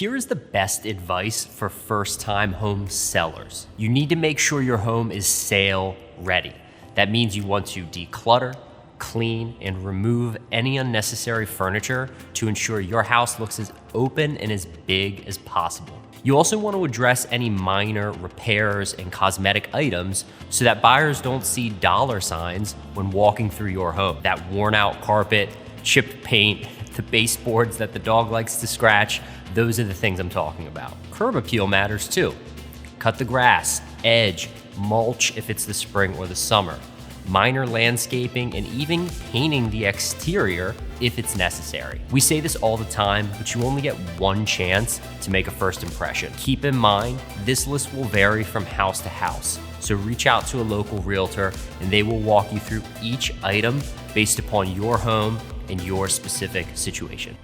Here is the best advice for first-time home sellers. You need to make sure your home is sale ready. That means you want to declutter, clean, and remove any unnecessary furniture to ensure your house looks as open and as big as possible. You also want to address any minor repairs and cosmetic items so that buyers don't see dollar signs when walking through your home. That worn out carpet, chipped paint, the baseboards that the dog likes to scratch, those are the things I'm talking about. Curb appeal matters too. Cut the grass, edge, mulch if it's the spring or the summer, minor landscaping, and even painting the exterior if it's necessary. We say this all the time, but you only get one chance to make a first impression. Keep in mind, this list will vary from house to house. So reach out to a local realtor and they will walk you through each item based upon your home and your specific situation.